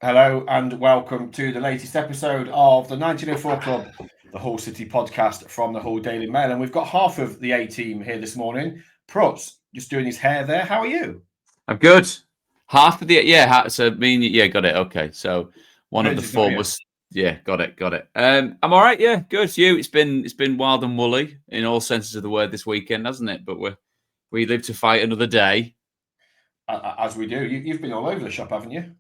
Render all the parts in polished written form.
Hello and welcome to the latest episode of the 1904 Club, the Hull City podcast from the Hull Daily Mail. And we've got half of the A-team here this morning. Prutts, just doing his hair there. How are you? I'm good. Half of the got it. Okay, so one of the four was got it. I'm all right. Yeah, good. You? It's been wild and woolly in all senses of the word this weekend, hasn't it? But we live to fight another day. As we do. You've been all over the shop, haven't you?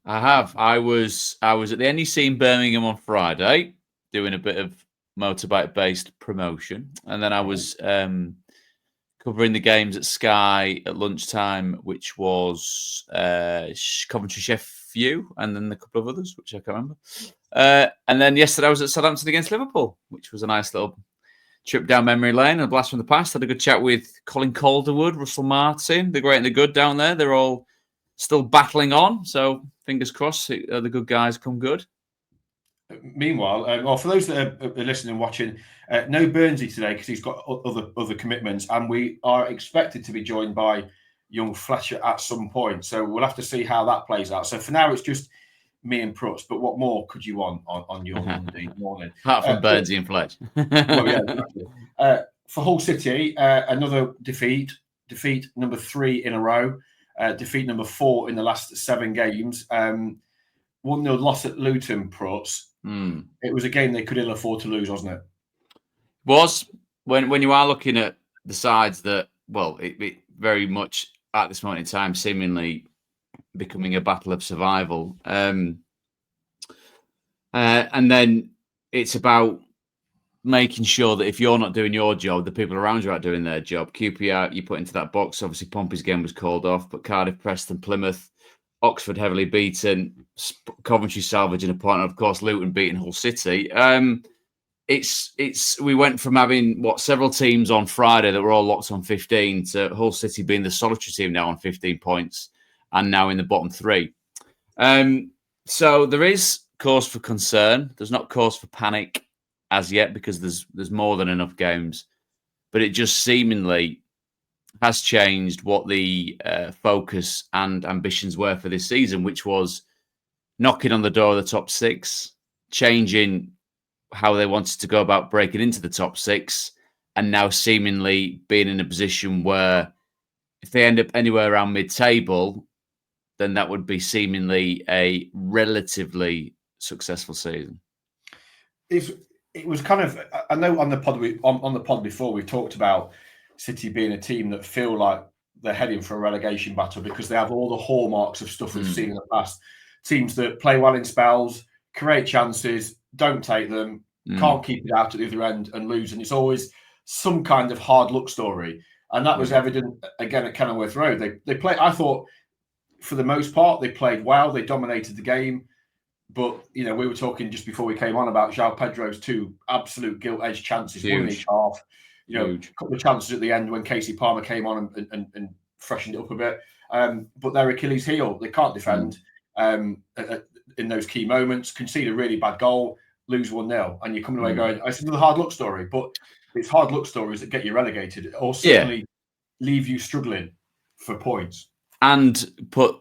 I have. I was at the NEC in Birmingham on Friday doing a bit of motorbike-based promotion, and then I was covering the games at Sky at lunchtime, which was Coventry Sheffield, and then a couple of others, which I can't remember. And then yesterday I was at Southampton against Liverpool, which was a nice little trip down memory lane, a blast from the past. Had a good chat with Colin Calderwood, Russell Martin, the great and the good down there. They're all still battling on, so fingers crossed the good guys come good. Meanwhile, for those that are listening and watching, no Burnsy today because he's got other commitments, and we are expected to be joined by young Fletcher at some point. So we'll have to see how that plays out. So for now, it's just me and Prutts. But what more could you want on your Monday morning? Apart from Burnsy and Fletch. Well, yeah, exactly. For Hull City, another defeat number 3 in a row. Defeat number 4 in the last 7 games. 1-0 loss at Luton, Prutts. It was a game they could ill afford to lose, wasn't it? Was when you are looking at the sides that, well, it very much at this moment in time seemingly becoming a battle of survival. And then it's about making sure that if you're not doing your job, the people around you are doing their job. QPR, you put into that box. Obviously, Pompey's game was called off, but Cardiff, Preston, Plymouth, Oxford heavily beaten, Coventry salvaging a point, and of course Luton beating Hull City. We went from having several teams on Friday that were all locked on 15 to Hull City being the solitary team now on 15 points and now in the bottom 3. So there is cause for concern. There's not cause for panic as yet because there's more than enough games, but it just seemingly has changed what the focus and ambitions were for this season, which was knocking on the door of the top 6, changing how they wanted to go about breaking into the top 6, and now seemingly being in a position where if they end up anywhere around mid-table, then that would be seemingly a relatively successful season. It was kind of, I know on the pod before we talked about City being a team that feel like they're heading for a relegation battle because they have all the hallmarks of stuff we've seen in the past. Teams that play well in spells, create chances, don't take them, can't keep it out at the other end and lose. And it's always some kind of hard luck story. And that was evident again at Kenilworth Road. They played, I thought, for the most part, they played well. They dominated the game. But, we were talking just before we came on about João Pedro's 2 absolute gilt-edged chances, one in each half. A couple of chances at the end when Casey Palmer came on and freshened it up a bit. But their Achilles heel, they can't defend in those key moments, concede a really bad goal, lose 1-0, and you're coming away going, it's another hard luck story. But it's hard luck stories that get you relegated or certainly leave you struggling for points. And put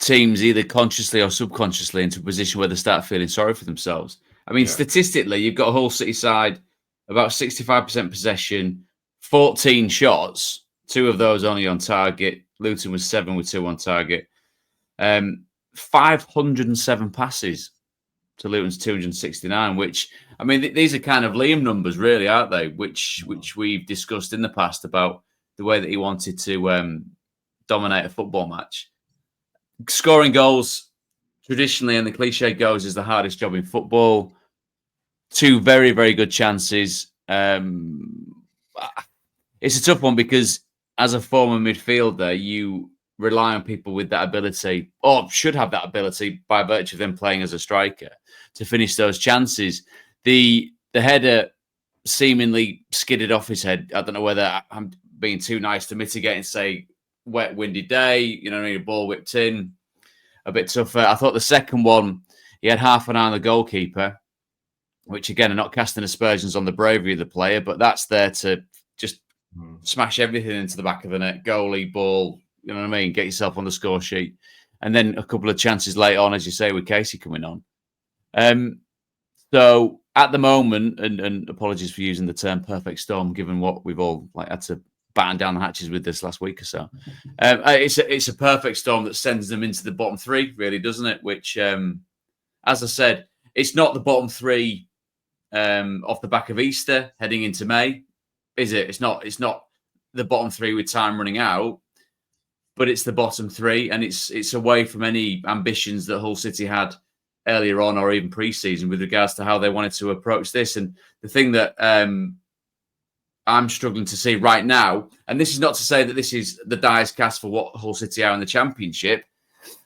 teams either consciously or subconsciously into a position where they start feeling sorry for themselves. I mean, statistically, you've got a Hull City side, about 65% possession, 14 shots, 2 of those only on target. Luton was 7 with 2 on target. 507 passes to Luton's 269, which, I mean, these are kind of Liam numbers, really, aren't they? Which we've discussed in the past about the way that he wanted to dominate a football match. Scoring goals, traditionally, and the cliche goes, is the hardest job in football. 2 very, very good chances. It's a tough one because as a former midfielder, you rely on people with that ability, or should have that ability by virtue of them playing as a striker, to finish those chances. The header seemingly skidded off his head. I don't know whether I'm being too nice to mitigate and say wet, windy day, a ball whipped in, a bit tougher. I thought the second one, he had half an eye on the goalkeeper, which again are not casting aspersions on the bravery of the player, but that's there to just smash everything into the back of the net, goalie, ball, you know what I mean? Get yourself on the score sheet. and then a couple of chances later on, as you say, with Casey coming on. So at the moment, and apologies for using the term perfect storm, given what we've all had to batten down the hatches with this last week or so. It's a perfect storm that sends them into the bottom three, really, doesn't it? Which, as I said, it's not the bottom three off the back of Easter heading into May, is it? It's not the bottom three with time running out, but it's the bottom three, and it's away from any ambitions that Hull City had earlier on or even pre-season with regards to how they wanted to approach this. And the thing that I'm struggling to see right now, and this is not to say that this is the dice cast for what Hull City are in the Championship,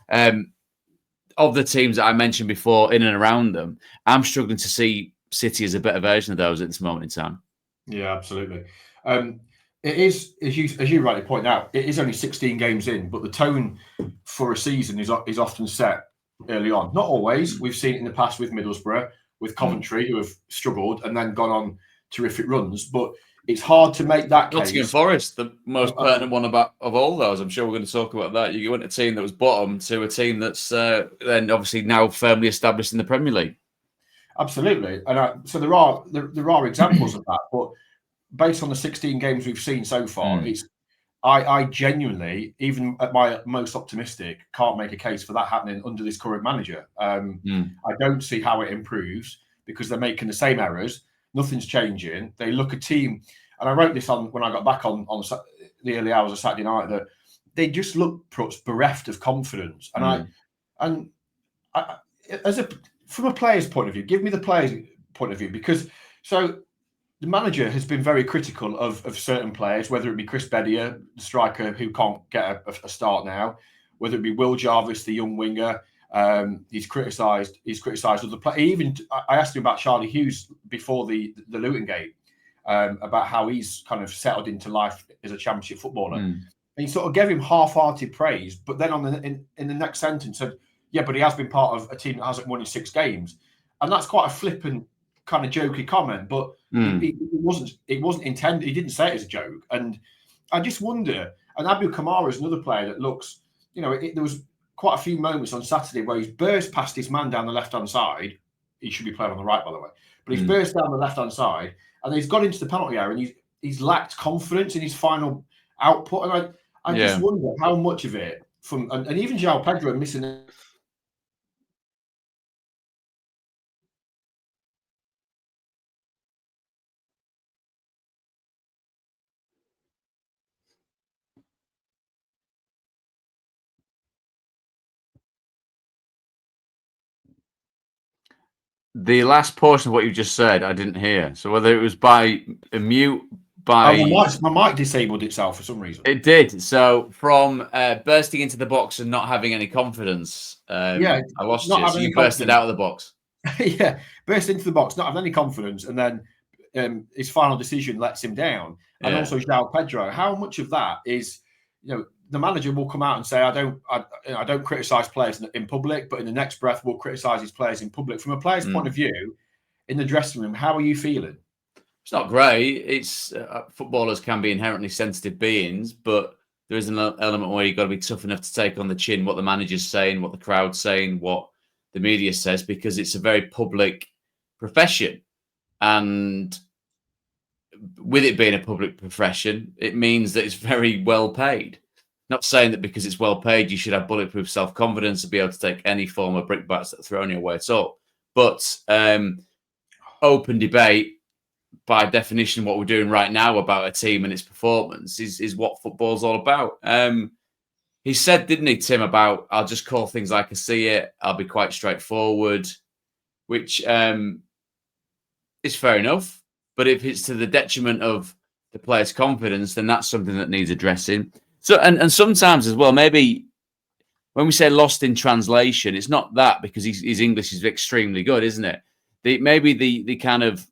of the teams that I mentioned before in and around them, I'm struggling to see City as a better version of those at this moment in time. Yeah, absolutely. It is, as you rightly point out, it is only 16 games in, but the tone for a season is often set early on. Not always. We've seen it in the past with Middlesbrough, with Coventry, who have struggled and then gone on terrific runs. But it's hard to make that case. Nottingham Forest, the most pertinent one of all those. I'm sure we're going to talk about that. You went a team that was bottom to a team that's then obviously now firmly established in the Premier League. Absolutely, and so there are examples of that. But based on the 16 games we've seen so far, I genuinely, even at my most optimistic, can't make a case for that happening under this current manager. I don't see how it improves because they're making the same errors. Nothing's changing. They look a team, and I wrote this on when I got back on the early hours of Saturday night, that they just look bereft of confidence. And from a player's point of view, give me the player's point of view, because the manager has been very critical of certain players, whether it be Chris Beddier, the striker who can't get a start now, whether it be Will Jarvis, the young winger. He's criticised other players. I asked him about Charlie Hughes before the Luton game, about how he's kind of settled into life as a Championship footballer. And he sort of gave him half-hearted praise, but then in the next sentence said, "Yeah, but he has been part of a team that hasn't won in 6 games," and that's quite a flippant kind of jokey comment, but it wasn't intended. He didn't say it as a joke, and I just wonder. And Abu Kamara is another player that looks, there was quite a few moments on Saturday where he's burst past his man down the left-hand side. He should be playing on the right, by the way, but he's burst down the left-hand side, and he's got into the penalty area, and he's lacked confidence in his final output, and I just wonder how much of it and even João Pedro missing. The last portion of what you just said, I didn't hear. So whether it was by a mute, by my mic disabled itself for some reason. It did. So from bursting into the box and not having any confidence, I lost you. So you bursted out of the box. Yeah, burst into the box, not having any confidence, and then his final decision lets him down. And also João Pedro. How much of that is, the manager will come out and say, I don't criticise players in public, but in the next breath will criticise his players in public. From a player's point of view, in the dressing room, how are you feeling? It's not great. It's footballers can be inherently sensitive beings, but there is an element where you've got to be tough enough to take on the chin what the manager's saying, what the crowd's saying, what the media says, because it's a very public profession. And with it being a public profession, it means that it's very well paid. Not saying that because it's well paid, you should have bulletproof self-confidence to be able to take any form of brickbats that are thrown your way at all. But open debate, by definition, what we're doing right now about a team and its performance is what football's all about. He said, didn't he, Tim, about I'll just call things like I see it. I'll be quite straightforward, which is fair enough. But if it's to the detriment of the player's confidence, then that's something that needs addressing. So, and sometimes as well, maybe when we say lost in translation, it's not that, because his English is extremely good, isn't it? Maybe the kind of,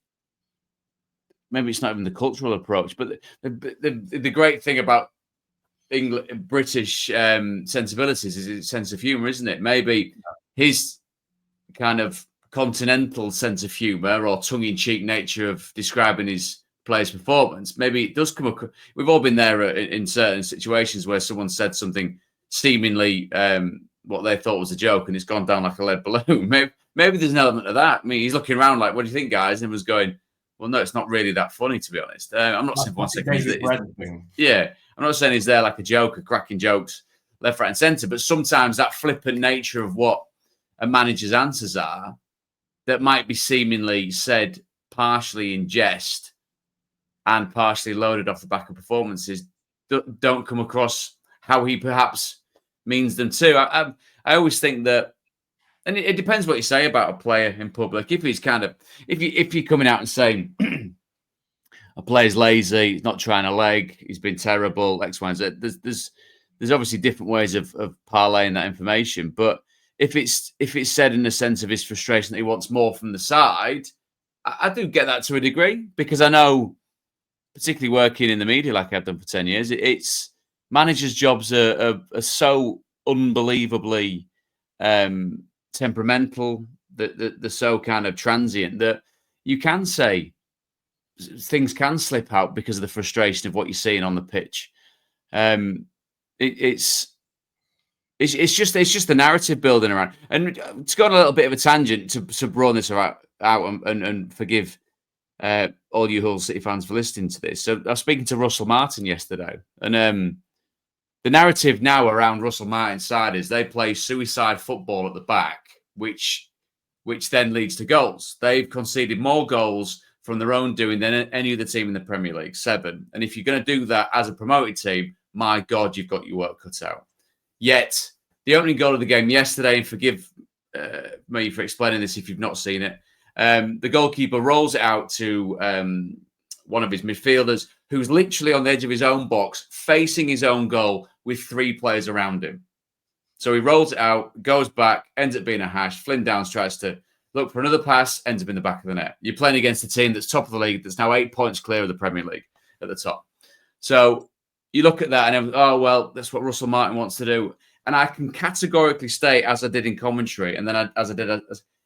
maybe it's not even the cultural approach, but the great thing about British sensibilities is his sense of humour, isn't it? Maybe his kind of continental sense of humour or tongue-in-cheek nature of describing his player's performance, maybe it does come across. We've all been there in certain situations where someone said something seemingly what they thought was a joke, and it's gone down like a lead balloon. Maybe there's an element of that. I mean, he's looking around like, "What do you think, guys?" And was going, "Well, no, it's not really that funny, to be honest." I'm not saying 1 second. Yeah, I'm not saying he's there like a joker, cracking jokes left, right, and centre. But sometimes that flippant nature of what a manager's answers are, that might be seemingly said partially in jest and partially loaded off the back of performances, don't come across how he perhaps means them to. I always think that, and it depends what you say about a player in public. If he's if you're coming out and saying a player's lazy, he's not trying a leg, he's been terrible, X, Y, and Z. There's obviously different ways of parlaying that information. But if it's said in the sense of his frustration that he wants more from the side, I do get that to a degree, because I know, particularly working in the media like I've done for 10 years, it's managers' jobs are so unbelievably temperamental, that they're so kind of transient, that you can say things can slip out because of the frustration of what you're seeing on the pitch. It's just the narrative building around. And to go on a little bit of a tangent to broaden this out and forgive all you Hull City fans for listening to this. So I was speaking to Russell Martin yesterday, and the narrative now around Russell Martin's side is they play suicide football at the back, which then leads to goals. They've conceded more goals from their own doing than any other team in the Premier League, 7. And if you're going to do that as a promoted team, my God, you've got your work cut out. Yet, the opening goal of the game yesterday, and forgive me for explaining this if you've not seen it, the goalkeeper rolls it out to one of his midfielders, who's literally on the edge of his own box, facing his own goal with 3 players around him. So he rolls it out, goes back, ends up being a hash. Flynn Downs tries to look for another pass, ends up in the back of the net. You're playing against a team that's top of the league, that's now 8 points clear of the Premier League at the top. So you look at that and, oh, well, that's what Russell Martin wants to do. And I can categorically state, as I did in commentary, and then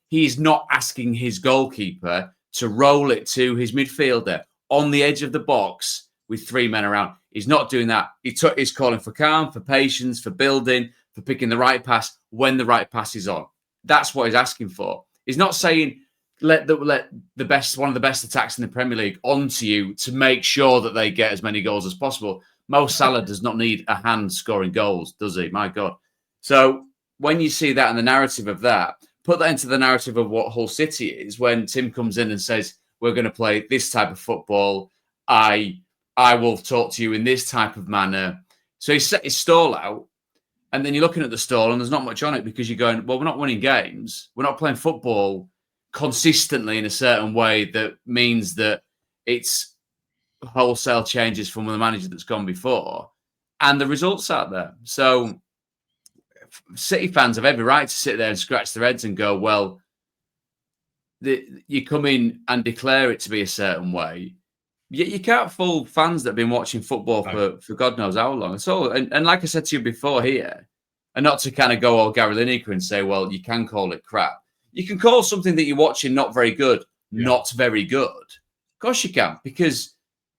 he's not asking his goalkeeper to roll it to his midfielder on the edge of the box with 3 men around. He's not doing that. He's calling for calm, for patience, for building, for picking the right pass when the right pass is on. That's what he's asking for. He's not saying let the best, one of the best attacks in the Premier League onto you to make sure that they get as many goals as possible. Mo Salah does not need a hand scoring goals, does he? My God. So when you see that in the narrative of that, put that into the narrative of what Hull City is when Tim comes in and says, we're going to play this type of football. I will talk to you in this type of manner. So he set his stall out, and then you're looking at the stall and there's not much on it, because you're going, well, we're not winning games. We're not playing football consistently in a certain way that means that it's wholesale changes from the manager that's gone before, and the results out there. So City fans have every right to sit there and scratch their heads and go, well, you come in and declare it to be a certain way. You can't fool fans that have been watching football for God knows how long. So, and like I said to you before here, and not to kind of go all Gary Lineker and say, well, you can call it crap. You can call something that you're watching not very good, not very good. Of course you can, because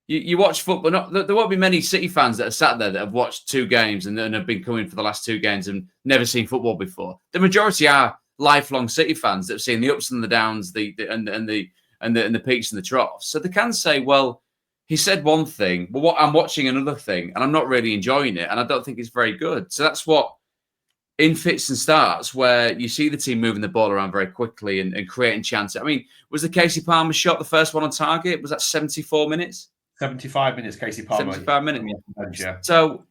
you watch football. There won't be many City fans that are sat there that have watched 2 games and have been coming for the last 2 games and never seen football before. The majority are lifelong City fans that have seen the ups and the downs, the peaks and the troughs. So they can say, well, he said one thing, but what I'm watching another thing, and I'm not really enjoying it, and I don't think it's very good. So that's what, in fits and starts, where you see the team moving the ball around very quickly and creating chances. I mean, was the Casey Palmer shot the first one on target? Was that 74 minutes? 75 minutes, Casey Palmer. 75 minutes. Yeah. So,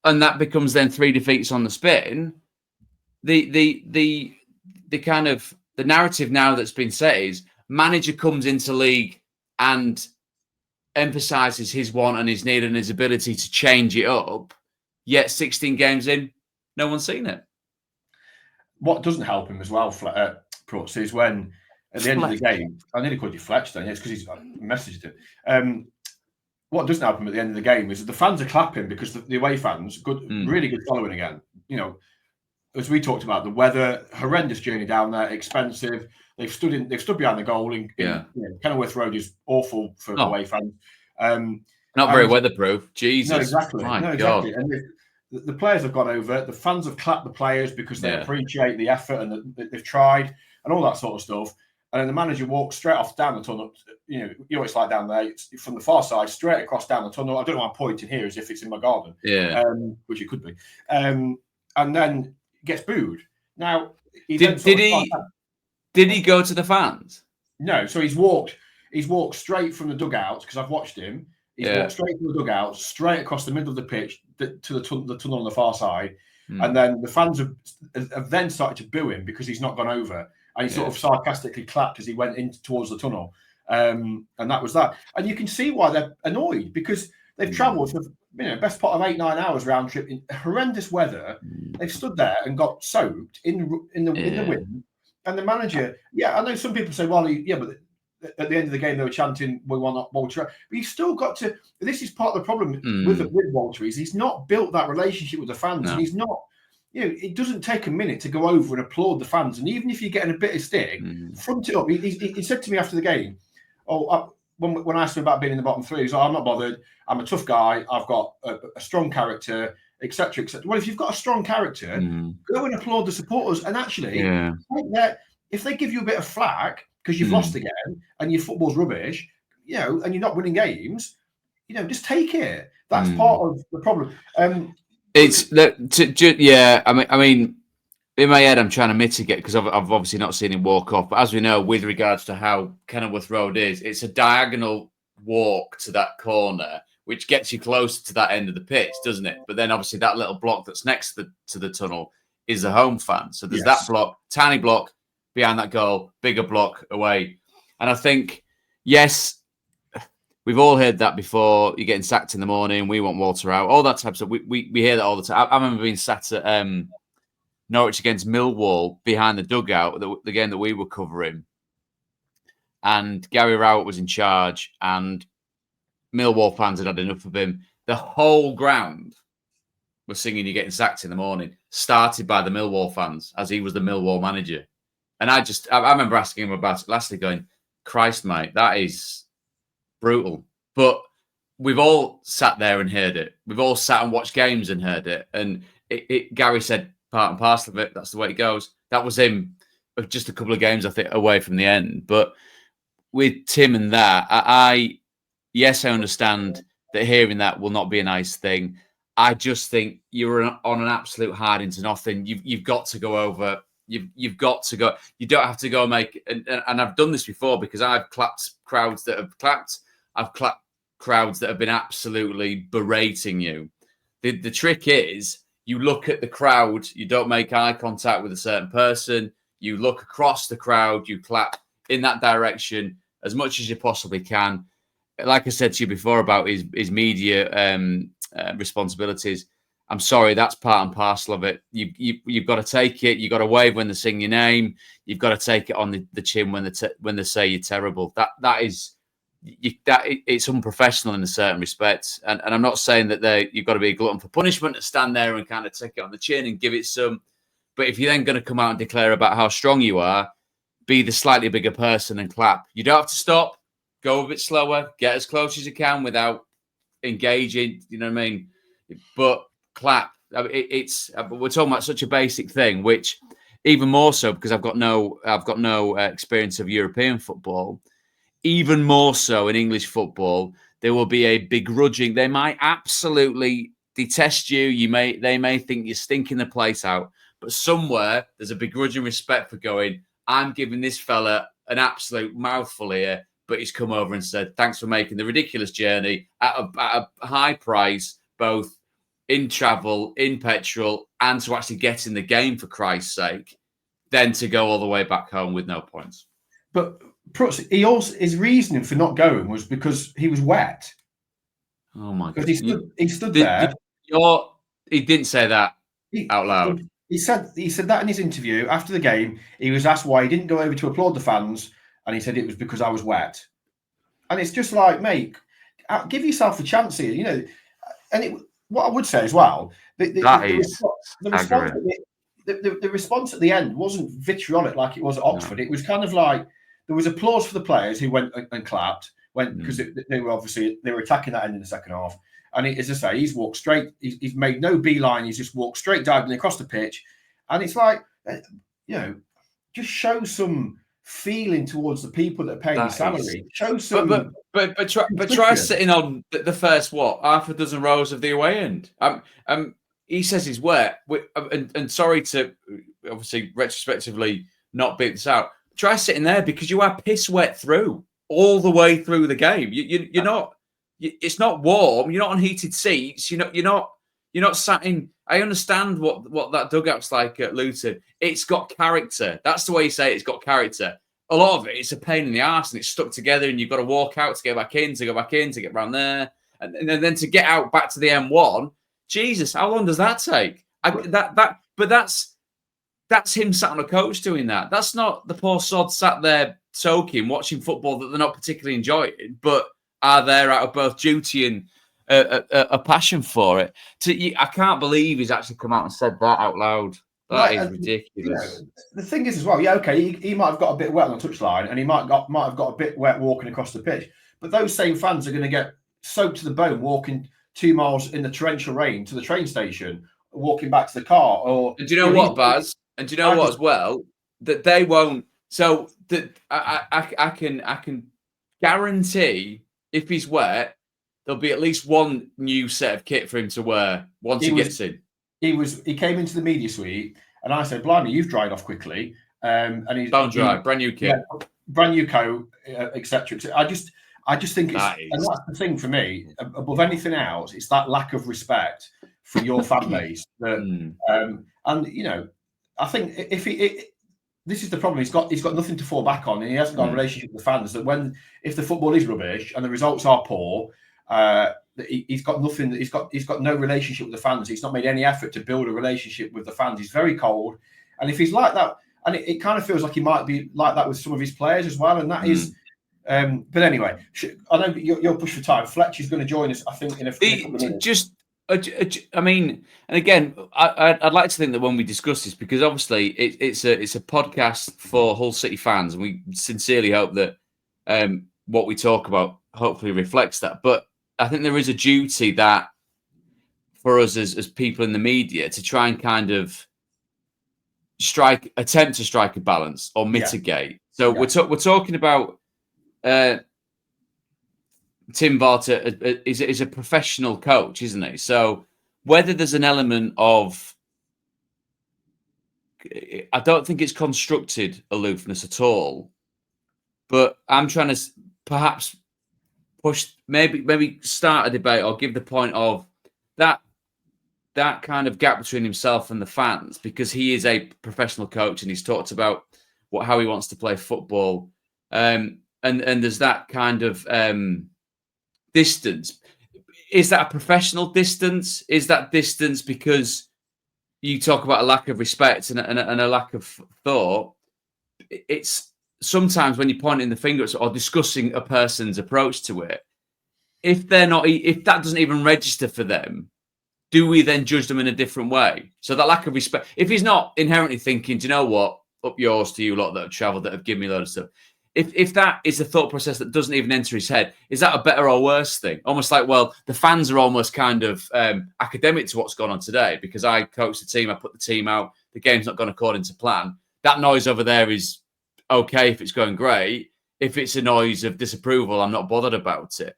and that becomes then 3 defeats on the spin. The kind of the narrative now that's been set is manager comes into league and emphasises his want and his need and his ability to change it up. Yet 16 games in, no one's seen it. What doesn't help him as well, Prutts, is when at the end of the game, I nearly called you Fletch then, it's because he's messaged it. What doesn't help him at the end of the game is that the fans are clapping because the away fans, really good following again. You know, as we talked about, the weather, horrendous journey down there, expensive. They've stood behind the goal. Kenilworth Road is awful for away fans. Not very weatherproof. Jesus, no, exactly. My God. And the players have gone over. The fans have clapped the players because they appreciate the effort and that they've tried and all that sort of stuff. And then the manager walks straight off down the tunnel. You know it's like down there. It's from the far side, straight across down the tunnel. I don't know why I'm pointing here as if it's in my garden, which it could be. And then gets booed. Now, did he go to the fans? No. So he's walked straight from the dugout because I've watched him. He's walked straight from the dugout, straight across the middle of the pitch to the tunnel on the far side. And then the fans have then started to boo him because he's not gone over. And he sort of sarcastically clapped as he went in towards the tunnel. And that was that. And you can see why they're annoyed because they've travelled for best part of 8-9 hours round trip in horrendous weather. They've stood there and got soaked in the wind. And the manager, I know some people say, well, but at the end of the game they were chanting, "We want Walter." But you've still got to. This is part of the problem with Walter is he's not built that relationship with the fans, and he's not. It doesn't take a minute to go over and applaud the fans. And even if you're getting a bit of stick, front it up. He said to me after the game, when I asked him about being in the bottom three, he was like, "I'm not bothered. I'm a tough guy. I've got a strong character, etc., etc." Well, if you've got a strong character, go and applaud the supporters. And actually, if they give you a bit of flack because you've lost again and your football's rubbish, and you're not winning games, just take it. That's part of the problem. It's that, I mean, in my head, I'm trying to mitigate because I've obviously not seen him walk off. But as we know, with regards to how Kenilworth Road is, it's a diagonal walk to that corner, which gets you closer to that end of the pitch, doesn't it? But then obviously that little block that's next to the tunnel is the home fan. So there's that block, tiny block behind that goal, bigger block away. And I think, yes, we've all heard that before. You're getting sacked in the morning. We want Walter out. All that type of stuff. We hear that all the time. I remember being sat at Norwich against Millwall behind the dugout, the game that we were covering. And Gary Rowett was in charge and Millwall fans had enough of him. The whole ground was singing "You're getting sacked in the morning," started by the Millwall fans as he was the Millwall manager. And I remember asking him about it lastly going, "Christ, mate, that is brutal." But we've all sat there and heard it. We've all sat and watched games and heard it. And Gary said part and parcel of it. That's the way it goes. That was him just a couple of games, I think, away from the end. But with Tim and that, I understand that hearing that will not be a nice thing. I just think you're on an absolute hard into nothing. You've got to go over. You've got to go. You don't have to go make. And I've done this before because I've clapped crowds that have clapped. I've clapped crowds that have been absolutely berating you. The trick is you look at the crowd. You don't make eye contact with a certain person. You look across the crowd. You clap in that direction as much as you possibly can. Like I said to you before about his media responsibilities, I'm sorry, that's part and parcel of it. You've got to take it. You've got to wave when they sing your name. You've got to take it on the chin when they say you're terrible. It's unprofessional in a certain respect. And I'm not saying that you've got to be a glutton for punishment to stand there and kind of take it on the chin and give it some. But if you're then going to come out and declare about how strong you are, be the slightly bigger person and clap. You don't have to stop. Go a bit slower. Get as close as you can without engaging. You know what I mean? But clap. We're talking about such a basic thing, which even more so because I've got no experience of European football. Even more so in English football, there will be a begrudging. They might absolutely detest you. They may think you're stinking the place out. But somewhere there's a begrudging respect for going, I'm giving this fella an absolute mouthful here, but he's come over and said, thanks for making the ridiculous journey at a high price, both in travel, in petrol, and to actually get in the game, for Christ's sake, then to go all the way back home with no points. But Prutts, his reasoning for not going was because he was wet. Oh my God. Because he stood there. He didn't say that out loud. He said that in his interview after the game. He was asked why he didn't go over to applaud the fans, and he said it was because I was wet. And it's just like, mate, give yourself a chance here, you know. And what I would say as well, the response at the end wasn't vitriolic like it was at Oxford. No. It was kind of like there was applause for the players who went and clapped, because they were attacking that end in the second half. And as I say, he's walked straight. He's made no beeline. He's just walked straight diagonally across the pitch. And it's like, just show some feeling towards the people that are paying your salary. Show some. But try sitting on the first half a dozen rows of the away end. He says he's wet, and sorry to obviously retrospectively not beat this out. Try sitting there because you are piss wet through all the way through the game. You're not. It's not warm. You're not on heated seats. You're not sat in. I understand what that dugout's like at Luton. It's got character. That's the way you say it. It's got character. A lot of it's a pain in the arse and it's stuck together and you've got to walk out to get back in, to go back in, to get round there. And then to get out back to the M1. Jesus, how long does that take? But that's him sat on a coach doing that. That's not the poor sod sat there soaking, watching football that they're not particularly enjoying, but are there out of both duty and a passion for it. I can't believe he's actually come out and said that out loud. That is ridiculous. The thing is as well, he might have got a bit wet on the touchline and he might have got a bit wet walking across the pitch. But those same fans are going to get soaked to the bone walking 2 miles in the torrential rain to the train station, walking back to the car. And do you know what, Baz? And do you know what as well? That they won't. So that I can guarantee if he's wet, there'll be at least one new set of kit for him to wear once he gets in. He came into the media suite and I said, "Blimey, you've dried off quickly." And he's bone dry, brand new kit, brand new coat, etc. I just think and that's the thing for me. Above anything else, it's that lack of respect for your fan base. And I think this is the problem. He's got nothing to fall back on, and he hasn't got a relationship with the fans. That if the football is rubbish and the results are poor, he's got nothing. He's got no relationship with the fans. He's not made any effort to build a relationship with the fans. He's very cold, and if he's like that, and it kind of feels like he might be like that with some of his players as well, and that is. But anyway, I know you're pushed for time. Fletch is going to join us, I think, in a couple of minutes. I mean, and again, I'd like to think that when we discuss this, because obviously it's a podcast for Hull City fans, and we sincerely hope that what we talk about hopefully reflects that. But I think there is a duty that for us as people in the media to try and kind of attempt to strike a balance or mitigate. So we're talking about Tim Varta is a professional coach, isn't he? So whether there's an element of, I don't think it's constructed aloofness at all, but I'm trying to perhaps push, maybe start a debate or give the point of that kind of gap between himself and the fans, because he is a professional coach and he's talked about how he wants to play football, and there's that kind of distance. Is that a professional distance? Is that distance because you talk about a lack of respect and a lack of thought? It's sometimes when you're pointing the finger at or discussing a person's approach to it, if that doesn't even register for them, do we then judge them in a different way? So that lack of respect, if he's not inherently thinking, do you know what, up yours to you lot that have travelled, that have given me a load of stuff. If that is a thought process that doesn't even enter his head, is that a better or worse thing? Almost like, well, the fans are almost kind of academic to what's gone on today because I coached the team, I put the team out, the game's not gone according to plan. That noise over there is okay if it's going great. If it's a noise of disapproval, I'm not bothered about it.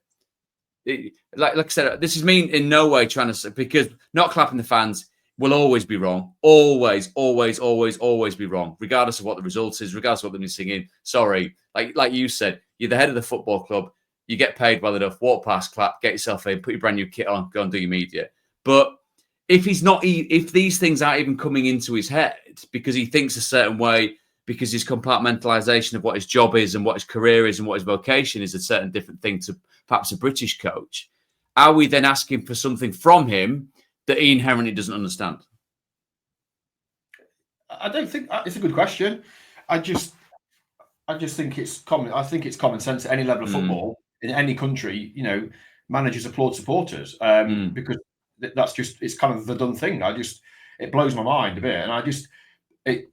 Like I said, this is me in no way trying to say, because not clapping the fans will always be wrong. Always, always, always, always be wrong, regardless of what the result is, regardless of what they're singing. Sorry. Like you said, you're the head of the football club. You get paid well enough. Walk past, clap, get yourself in, put your brand new kit on, go and do your media. But if these things aren't even coming into his head because he thinks a certain way, because his compartmentalization of what his job is and what his career is and what his vocation is a certain different thing to perhaps a British coach, are we then asking for something from him that he inherently doesn't understand? I don't think it's a good question. I just think it's common. I think it's common sense at any level of football in any country. Managers applaud supporters because that's just, it's kind of the done thing. It blows my mind a bit, and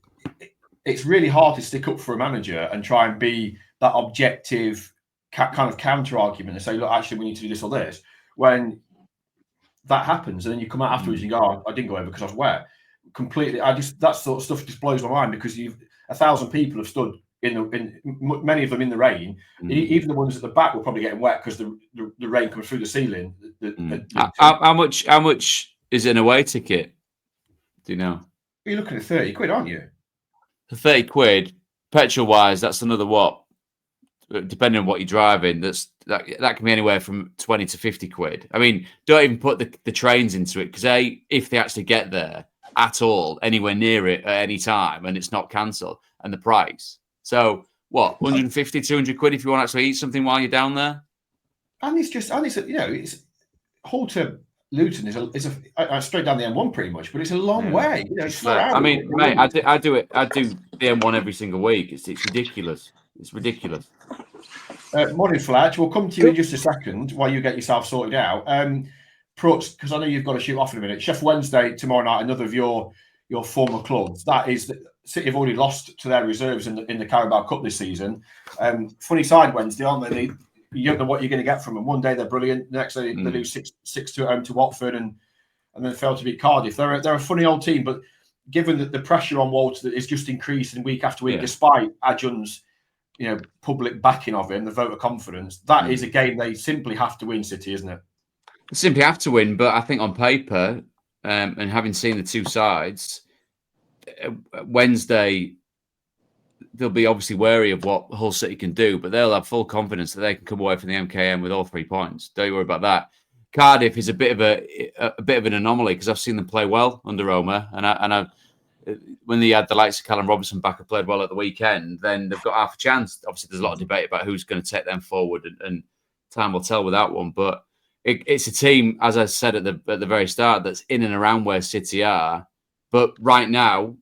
it's really hard to stick up for a manager and try and be that objective kind of counter argument and say, look, actually, we need to do this or this, when that happens, and then you come out afterwards and you go, oh, I didn't go over because I was wet. Completely, that sort of stuff just blows my mind, because 1,000 people have stood in many of them in the rain. Even the ones at the back were probably getting wet because the rain comes through the ceiling. How much is an away ticket? Do you know? You're looking at 30 quid, aren't you? For 30 quid, petrol wise, that's another what? Depending on what you're driving, that can be anywhere from 20 to 50 quid. I mean, don't even put the trains into it, because if they actually get there at all, anywhere near it at any time, and it's not cancelled, and the price. So what, 150, 200 quid if you want to actually eat something while you're down there? And it's Hull to Luton is a straight down the M1 pretty much, but it's a long way. It's 4 hours. I mean, mate, I do the M1 every single week. It's ridiculous. It's ridiculous. Morning, Fletch. We'll come to you in just a second while you get yourself sorted out. Prutts, because I know you've got to shoot off in a minute. Sheffield Wednesday tomorrow night, another of your former clubs. That is, City have already lost to their reserves in the Carabao Cup this season. Funny side Wednesday, aren't they? You don't know what you're going to get from them. One day they're brilliant, the next day they lose 6-2 at home to Watford, and then fail to beat Cardiff. They're a funny old team, but given that the pressure on Walter is just increasing week after week, despite Adjun's public backing of him, the vote of confidence, that is a game they simply have to win, City, isn't it? Simply have to win, but I think on paper, and having seen the two sides, Wednesday, they'll be obviously wary of what Hull City can do, but they'll have full confidence that they can come away from the MKM with all 3 points. Don't you worry about that. Cardiff is a bit of an anomaly, because I've seen them play well under Roma, and when they had the likes of Callum Robinson back and played well at the weekend, then they've got half a chance. Obviously, there's a lot of debate about who's going to take them forward, and time will tell with that one. But it's a team, as I said at the very start, that's in and around where City are. But right now,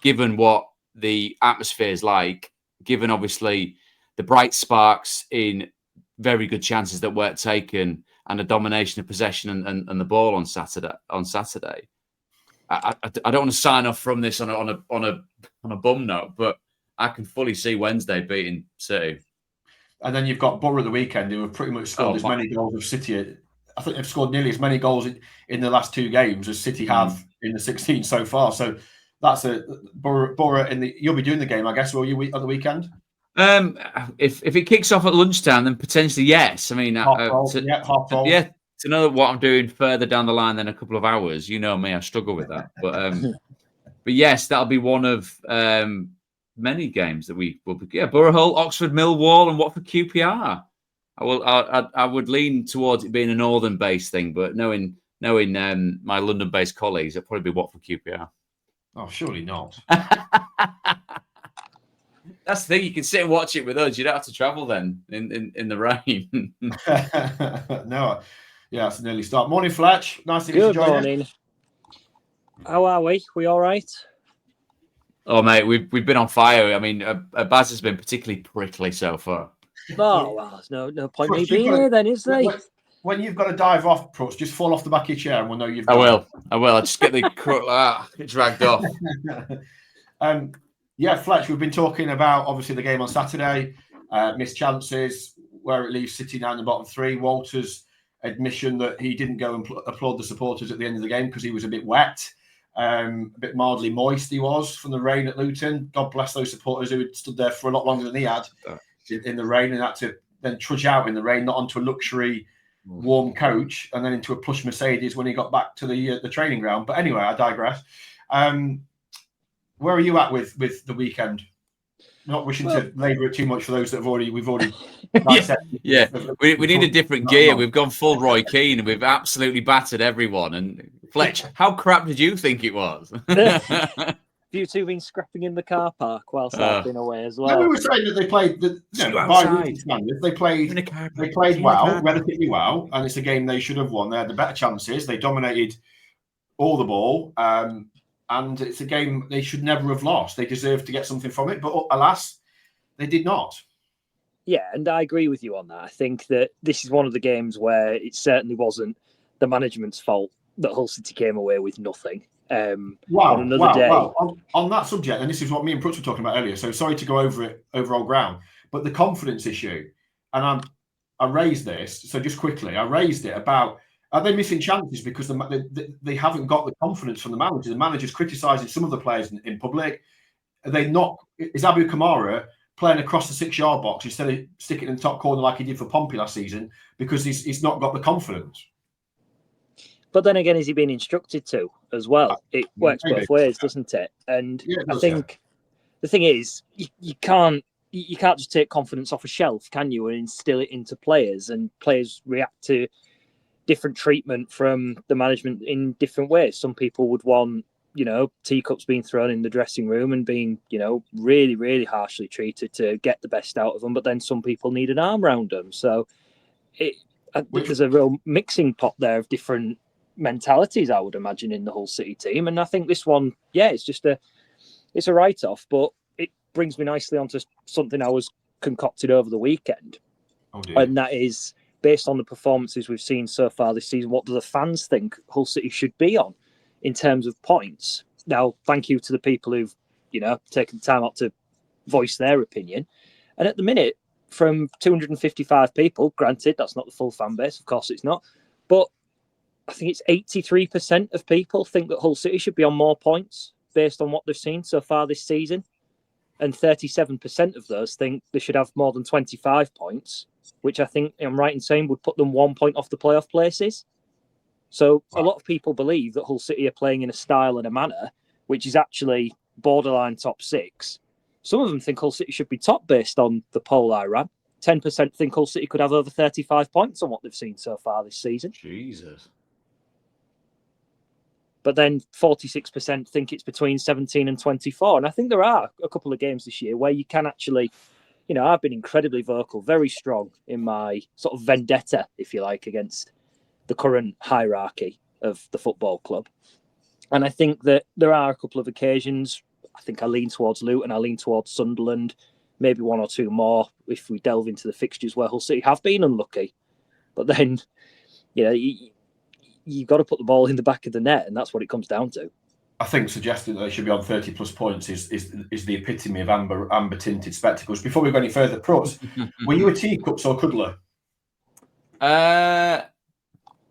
given what the atmosphere is like, given obviously the bright sparks in very good chances that weren't taken, and a domination of possession and the ball on Saturday. I don't want to sign off from this on a bum note, but I can fully see Wednesday beating City. And then you've got Borough the weekend, who have pretty much scored as many goals as City. I think they've scored nearly as many goals in the last 2 games as City have in the 16 so far. So that's a Borough you'll be doing the game, I guess, will you, on the weekend? If it kicks off at lunchtime, then potentially yes. I mean, to know what I'm doing further down the line than a couple of hours, you know me, I struggle with that. But yes, that'll be one of many games that we will be. Yeah, Borough Hull, Oxford, Millwall, and Watford QPR. I would lean towards it being a northern-based thing, but knowing my London-based colleagues, it'll probably be Watford QPR. Oh, surely not. That's the thing. You can sit and watch it with us. You don't have to travel then in the rain. No. Yeah, it's an early start. Morning, Fletch. Nice to meet you. Good morning. How are we? We all right? Oh, mate, we've been on fire. I mean, Baz has been particularly prickly so far. Oh, well, there's no point me being here then, is there? When you've got to dive off, Prutts, just fall off the back of your chair and we'll know you've done I will. I'll just get the get dragged off. Yeah, Fletch, we've been talking about, obviously, the game on Saturday, missed chances, where it leaves City now in the bottom 3. Walter's admission that he didn't go and applaud the supporters at the end of the game because he was a bit wet, a bit mildly moist he was from the rain at Luton. God bless those supporters who had stood there for a lot longer than he had in the rain and had to then trudge out in the rain, not onto a luxury warm coach and then into a plush Mercedes when he got back to the training ground. But anyway, I digress. Where are you at with the weekend? Not wishing to labour it too much for those that we've already we need a different gear. We've gone full Roy Keane and we've absolutely battered everyone. And Fletch, how crap did you think it was? You two been scrapping in the car park whilst I've been away as well. No, we were saying that they played they played well, relatively well, and it's a game they should have won. They had the better chances. They dominated all the ball. And it's a game they should never have lost. They deserve to get something from it, but alas, they did not. Yeah, and I agree with you on that. I think that this is one of the games where it certainly wasn't the management's fault that Hull City came away with nothing. On another day. On that subject, and this is what me and Prutts were talking about earlier, so sorry to go over old ground, but the confidence issue, and I raised this, so just quickly, I raised it about Are they missing chances because they haven't got the confidence from the manager? The manager's criticising some of the players in public. Are they not? Is Abu Kamara playing across the 6-yard box instead of sticking in the top corner like he did for Pompey last season because he's not got the confidence? But then again, is he being instructed to as well? It works both ways, doesn't it? And I think the thing is, you can't just take confidence off a shelf, can you, and instill it into players, and players react to different treatment from the management in different ways. Some people would want, teacups being thrown in the dressing room and being, really, really harshly treated to get the best out of them. But then some people need an arm around them. So there's a real mixing pot there of different mentalities, I would imagine, in the Hull City team. And I think this one, it's a write-off, but it brings me nicely onto something I was concocted over the weekend. And that is, based on the performances we've seen so far this season, what do the fans think Hull City should be on in terms of points? Now, thank you to the people who've, taken the time out to voice their opinion. And at the minute, from 255 people, granted, that's not the full fan base, of course it's not, but I think it's 83% of people think that Hull City should be on more points based on what they've seen so far this season. And 37% of those think they should have more than 25 points, which I think I'm right in saying would put them 1 point off the playoff places. So a lot of people believe that Hull City are playing in a style and a manner which is actually borderline top 6. Some of them think Hull City should be top based on the poll I ran. 10% think Hull City could have over 35 points on what they've seen so far this season. Jesus. But then 46% think it's between 17 and 24. And I think there are a couple of games this year where you can actually, I've been incredibly vocal, very strong in my sort of vendetta, if you like, against the current hierarchy of the football club. And I think that there are a couple of occasions, I think I lean towards Luton, I lean towards Sunderland, maybe one or two more if we delve into the fixtures where Hull City have been unlucky. But then, you've got to put the ball in the back of the net, and that's what it comes down to. I think suggesting that they should be on 30-plus points is the epitome of amber-tinted spectacles. Before we go any further, Prutts, were you a teacups or cuddler?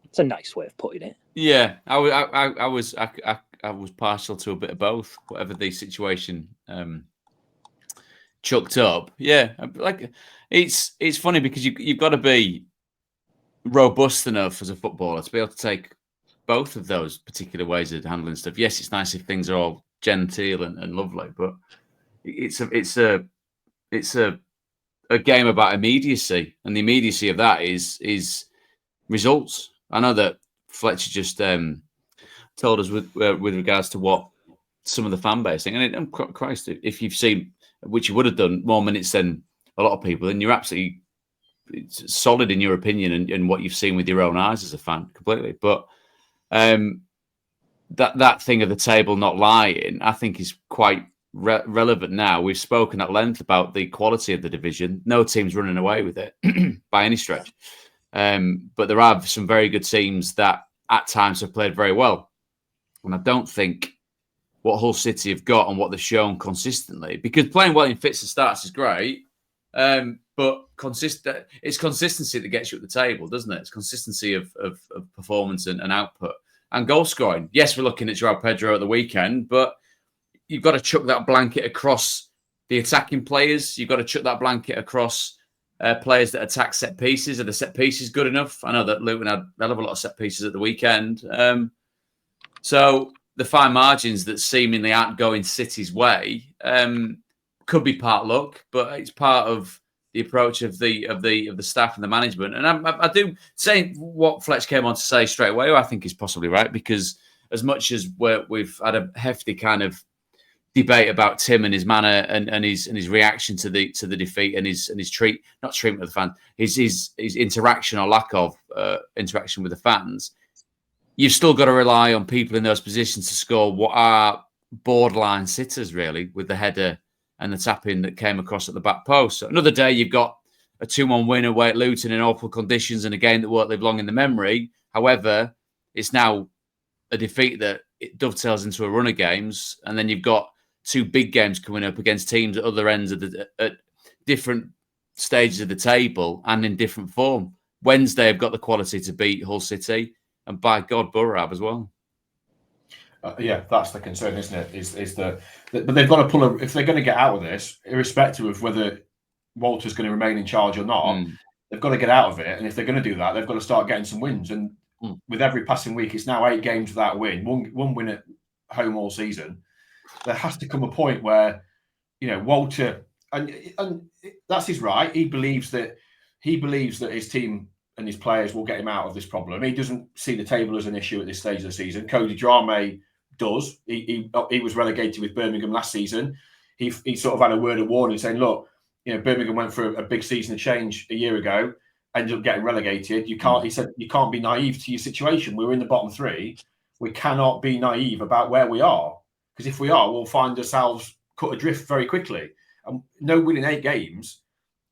It's a nice way of putting it. Yeah, I was partial to a bit of both, whatever the situation chucked up. Yeah, like it's funny because you've got to be robust enough as a footballer to be able to take both of those particular ways of handling stuff. Yes, it's nice if things are all genteel and lovely, but it's a game about immediacy, and the immediacy of that is results. I know that Fletcher just told us with regards to what some of the fan base think, and Christ, if you've seen, which you would have done, more minutes than a lot of people, then you're absolutely solid in your opinion and what you've seen with your own eyes as a fan, completely. But that thing of the table not lying, I think, is quite relevant now. We've spoken at length about the quality of the division. No team's running away with it by any stretch. But there are some very good teams that at times have played very well. And I don't think what Hull City have got and what they've shown consistently, because playing well in fits and starts is great, but it's consistency that gets you at the table, doesn't it? It's consistency of performance and output. And goal scoring. Yes, we're looking at João Pedro at the weekend, but you've got to chuck that blanket across the attacking players. You've got to chuck that blanket across players that attack set pieces. Are the set pieces good enough? I know that Luton had a hell of a lot of set pieces at the weekend. So the fine margins that seemingly aren't going City's way could be part luck, but it's part of the approach of the staff and the management. And I do say what Fletch came on to say straight away, I think is possibly right, because as much as we've had a hefty kind of debate about Tim and his manner and his reaction to the defeat and his not treatment of the fans, his interaction or lack of interaction with the fans, you've still got to rely on people in those positions to score what are borderline sitters, really, with the header and the tap-in that came across at the back post. So another day, you've got a 2-1 win away at Luton in awful conditions and a game that won't live long in the memory. However, it's now a defeat that it dovetails into a run of games, and then you've got 2 big games coming up against teams at other ends of at different stages of the table and in different form. Wednesday have got the quality to beat Hull City. and by God, Borough have as well. Yeah, that's the concern, isn't it? Is that but they've got to pull if they're going to get out of this, irrespective of whether Walter's going to remain in charge or not, they've got to get out of it. And if they're going to do that, they've got to start getting some wins. And with every passing week, it's now 8 games without a win, one win at home all season. There has to come a point where, Walter, and that's his right. He believes that his team and his players will get him out of this problem. He doesn't see the table as an issue at this stage of the season. Cody Drame does. He was relegated with Birmingham last season. He sort of had a word of warning saying, look, Birmingham went through a big season of change a year ago, ended up getting relegated. He said, you can't be naive to your situation. We're in the bottom 3. We cannot be naive about where we are, because if we are, we'll find ourselves cut adrift very quickly. And no winning 8 games,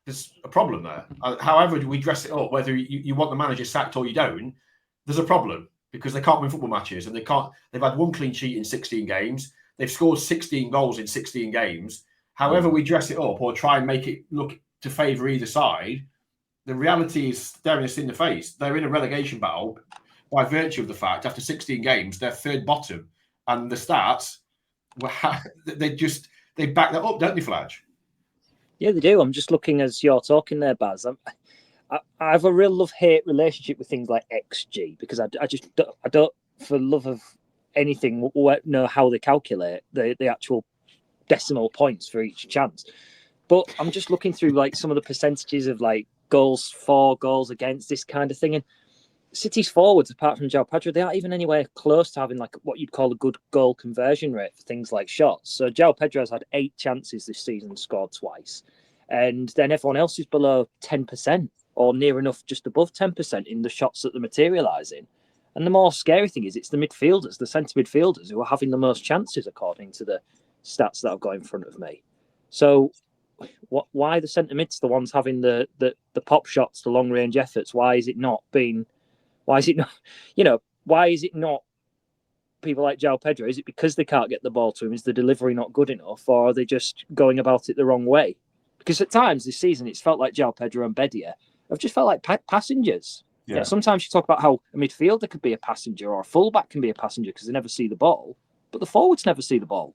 there's a problem there. However we dress it up, whether you want the manager sacked or you don't, there's a problem, because they can't win football matches, and they've had 1 clean sheet in 16 games. They've scored 16 goals in 16 games. However we dress it up or try and make it look to favour either side, the reality is staring us in the face. They're in a relegation battle by virtue of the fact after 16 games, they're 3rd bottom. And the stats, they back that up, don't they, Fletch? Yeah, they do. I'm just looking as you're talking there, Baz. I have a real love-hate relationship with things like XG, because I don't, for love of anything, know how they calculate the actual decimal points for each chance. But I'm just looking through like some of the percentages of like goals for, goals against, this kind of thing. And City's forwards, apart from João Pedro, they aren't even anywhere close to having like what you'd call a good goal conversion rate for things like shots. So João Pedro has had 8 chances this season and scored twice. And then everyone else is below 10% or near enough just above 10% in the shots that they're materialising. And the more scary thing is it's the midfielders, the centre midfielders, who are having the most chances according to the stats that I've got in front of me. So why the centre mids, the ones having the pop shots, the long range efforts? Why is it not people like João Pedro? Is it because they can't get the ball to him? Is the delivery not good enough, or are they just going about it the wrong way? Because at times this season it's felt like João Pedro and Bedia have just felt like passengers. Yeah. Sometimes you talk about how a midfielder could be a passenger or a fullback can be a passenger because they never see the ball, but the forwards never see the ball.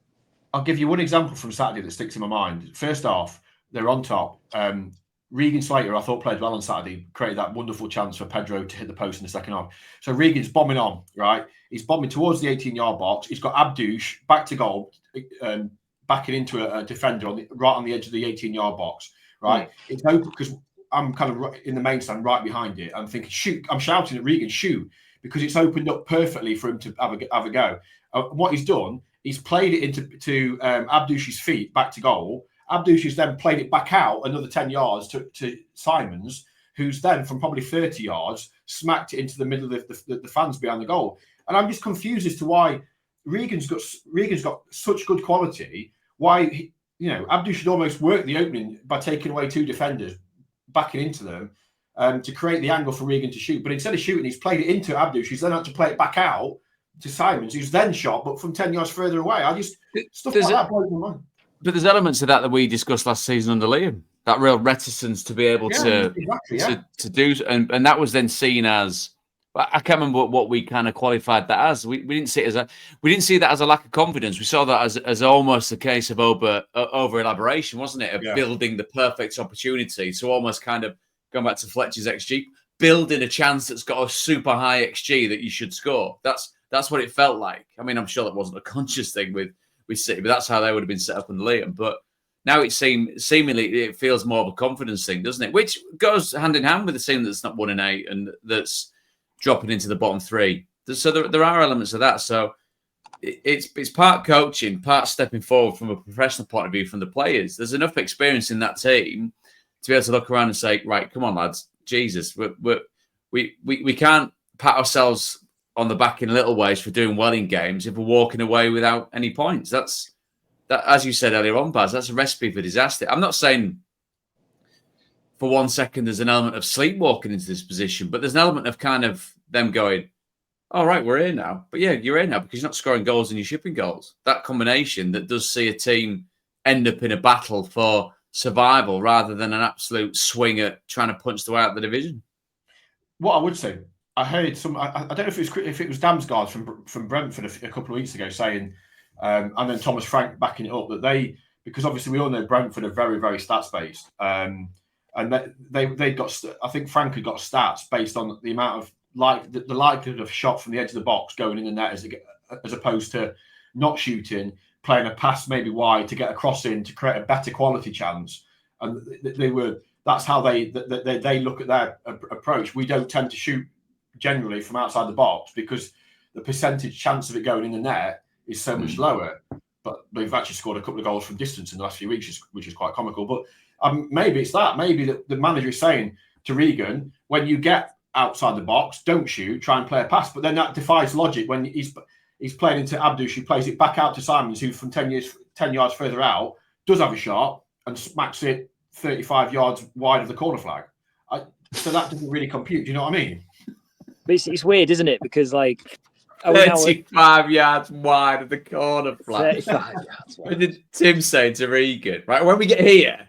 I'll give you one example from Saturday that sticks in my mind. First off, they're on top. Regan Slater, I thought, played well on Saturday, created that wonderful chance for Pedro to hit the post in the second half. So Regan's bombing on, right? He's bombing towards the 18-yard box. He's got Abdouche back to goal, backing into a defender right on the edge of the 18-yard box, right? It's open because I'm kind of in the main stand right behind it. I'm thinking, shoot. I'm shouting at Regan, shoot, because it's opened up perfectly for him to have a go. What he's done, he's played it into Abdouche's feet back to goal. Abdouche has then played it back out another 10 yards to Simons, who's then from probably 30 yards smacked it into the middle of the fans behind the goal. And I'm just confused as to why Regan's got such good quality. Why Abdouche should almost work the opening by taking away 2 defenders, backing into them to create the angle for Regan to shoot. But instead of shooting, he's played it into Abdouche. He's then had to play it back out to Simons, who's then shot, but from 10 yards further away. Stuff like that blows my mind. But there's elements of that we discussed last season under Liam. That real reticence to be able to do, and that was then seen as, I can't remember what we kind of qualified that as. We didn't see it as that as a lack of confidence. We saw that as almost a case of over elaboration, wasn't it? Of building the perfect opportunity. So almost kind of going back to Fletcher's XG, building a chance that's got a super high XG that you should score. That's what it felt like. I mean, I'm sure that wasn't a conscious thing with City, but that's how they would have been set up under Liam. But now seemingly it feels more of a confidence thing, doesn't it? Which goes hand in hand with the team that's not 1 and 8 and that's dropping into the bottom 3. So there are elements of that. So it's part coaching, part stepping forward from a professional point of view from the players. There's enough experience in that team to be able to look around and say, right, come on, lads, Jesus, we can't pat ourselves on the back in little ways for doing well in games if we're walking away without any points. That, as you said earlier on, Baz, that's a recipe for disaster. I'm not saying for 1 second there's an element of sleepwalking into this position, but there's an element of kind of them going, all right, we're here now. But yeah, you're here now because you're not scoring goals and you're shipping goals. That combination that does see a team end up in a battle for survival rather than an absolute swing at trying to punch their way out of the division. What I would say, I heard some. I don't know if it was Damsgaard from Brentford a couple of weeks ago saying, and then Thomas Frank backing it up, that because obviously we all know Brentford are very, very stats based, and they got. I think Frank had got stats based on the amount of the likelihood of shot from the edge of the box going in the net as opposed to not shooting, playing a pass maybe wide to get a cross in to create a better quality chance, and that's how they look at their approach. We don't tend to shoot generally from outside the box because the percentage chance of it going in the net is so much lower. But they've actually scored a couple of goals from distance in the last few weeks, which is quite comical. But maybe it's that. Maybe the manager is saying to Regan, when you get outside the box, don't shoot, try and play a pass. But then that defies logic when he's playing into Abdush, who plays it back out to Simons, who from 10 yards further out does have a shot and smacks it 35 yards wide of the corner flag. So that doesn't really compute. Do you know what I mean? But it's weird, isn't it? Because 35 yards wide of the corner flag. 35 yards wide. What did Tim say to Regan? Right, when we get here,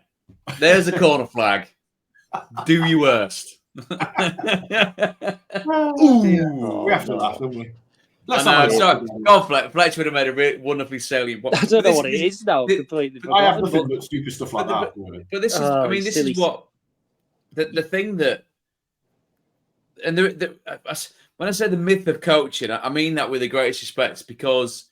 there's a corner flag. Do your worst. We have to laugh, don't we? Fletch would have made a wonderfully salient. I don't know what it is now. Completely. I have nothing but stupid stuff like that. But this is, I mean, this is what the thing that, and when I say the myth of coaching, I mean that with the greatest respect, because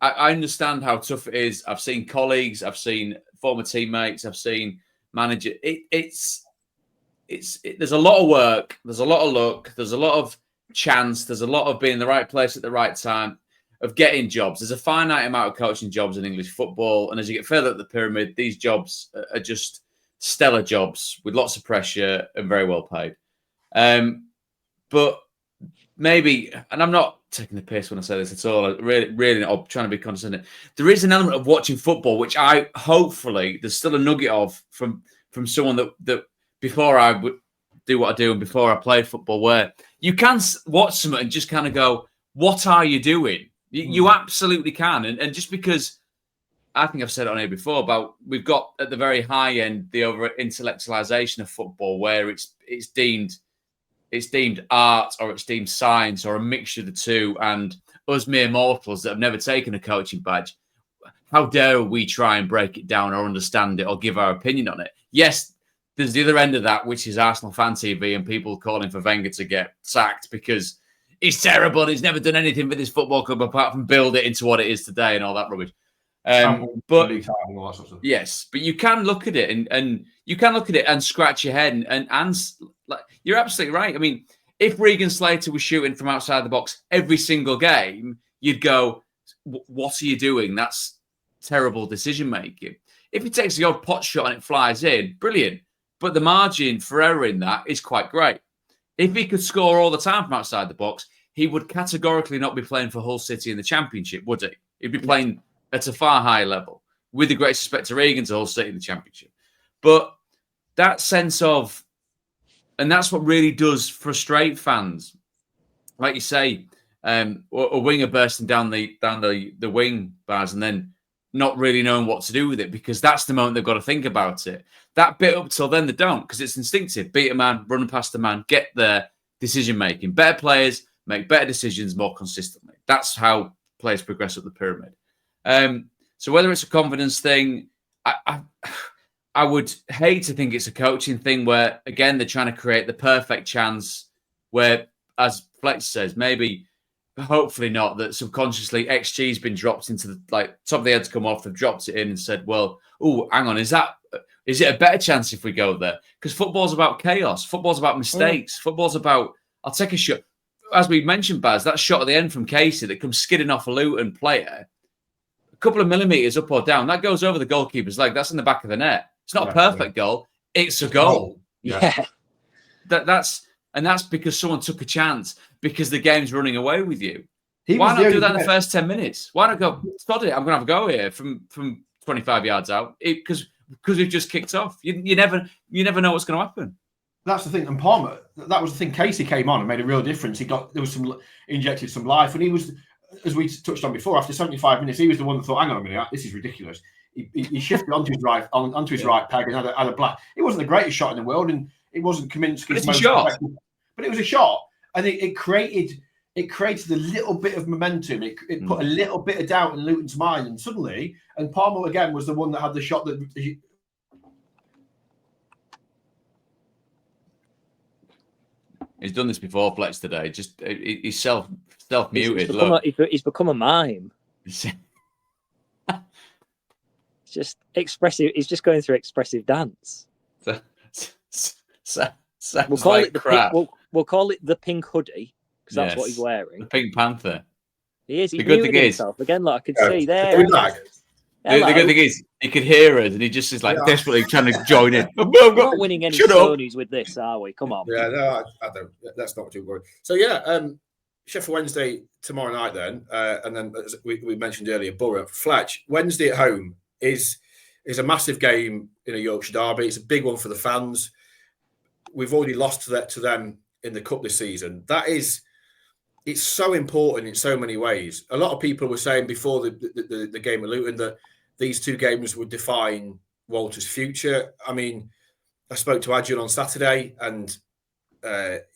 I understand how tough it is. I've seen colleagues, I've seen former teammates, I've seen manager. There's a lot of work, there's a lot of luck, there's a lot of chance, there's a lot of being in the right place at the right time, of getting jobs. There's a finite amount of coaching jobs in English football, and as you get further up the pyramid, these jobs are just stellar jobs with lots of pressure and very well paid. But maybe, and I'm not taking the piss when I say this at all, I'm really not trying to be condescending. There is an element of watching football which hopefully there's still a nugget of from someone that before I would do what I do and before I played football, where you can watch something and just kind of go, what are you doing? You absolutely can. And just because, I think I've said it on here before, about we've got at the very high end the over-intellectualization of football, where it's deemed art or it's deemed science or a mixture of the two, and us mere mortals that have never taken a coaching badge, how dare we try and break it down or understand it or give our opinion on it? Yes, there's the other end of that, which is Arsenal fan TV and people calling for Wenger to get sacked because he's terrible and he's never done anything for this football club apart from build it into what it is today and all that rubbish. But yes, but you can look at it and you can look at it and scratch your head and like, you're absolutely right. I mean, if Regan Slater was shooting from outside the box every single game, you'd go, what are you doing? That's terrible decision making. If he takes the odd pot shot and it flies in, brilliant. But the margin for error in that is quite great. If he could score all the time from outside the box, he would categorically not be playing for Hull City in the Championship, would he? He'd be playing at a far higher level, with the greatest respect to Regan, to Hull City in the Championship. But that sense of, and that's what really does frustrate fans. Like you say, a winger bursting down the wing bars and then not really knowing what to do with it, because that's the moment they've got to think about it. That bit up till then they don't, because it's instinctive. Beat a man, run past a man, get there, decision making. Better players make better decisions more consistently. That's how players progress up the pyramid. So whether it's a confidence thing, I would hate to think it's a coaching thing where, again, they're trying to create the perfect chance where, as Fletch says, maybe, hopefully not, that subconsciously XG has been dropped into the, like, top of the head's come off, they've dropped it in and said, well, oh, hang on, is it a better chance if we go there? Because football's about chaos. Football's about mistakes. Football's about, I'll take a shot. As we mentioned, Baz, that shot at the end from Casey that comes skidding off a Luton player, a couple of millimetres up or down, that goes over the goalkeeper's leg. That's in the back of the net. It's not a perfect goal. It's a goal. Yeah. That's because someone took a chance, because the game's running away with you. Why not do that in the first 10 minutes? Why not go, sod it, I'm going to have a go here from 25 yards out? Because we've just kicked off. You never know what's going to happen. That's the thing. And Palmer, that was the thing. Casey came on and made a real difference. Injected some life. And he was, as we touched on before, after 75 minutes, he was the one that thought, hang on a minute, this is ridiculous. He shifted onto his right peg and had a blast. It wasn't the greatest shot in the world, and it wasn't Kaminsky's most effective, but it was a shot. and it created a little bit of momentum. It put a little bit of doubt in Luton's mind, and suddenly, and Palmer again was the one that had the shot that. He's done this before, Fletch, today. Just he's self-muted. He's become a mime. Just expressive. He's just going through expressive dance. We'll call it crap. We'll call it the pink hoodie because that's what he's wearing. The Pink Panther. He is. He's muting himself again. Like I could see there. The good thing is he could hear us, and he just is like desperately trying to join in. We're not winning any Stonys with this, are we? Come on. Yeah, no, I don't. That's not too worried. So Sheffield Wednesday tomorrow night, then, and then as we mentioned earlier, Borough. Fletch, Wednesday at home is a massive game in a Yorkshire derby. It's a big one for the fans. We've already lost to them in the cup this season. It's so important in so many ways. A lot of people were saying before the game at Luton that these two games would define Walter's future. I mean, I spoke to Adrian on Saturday, and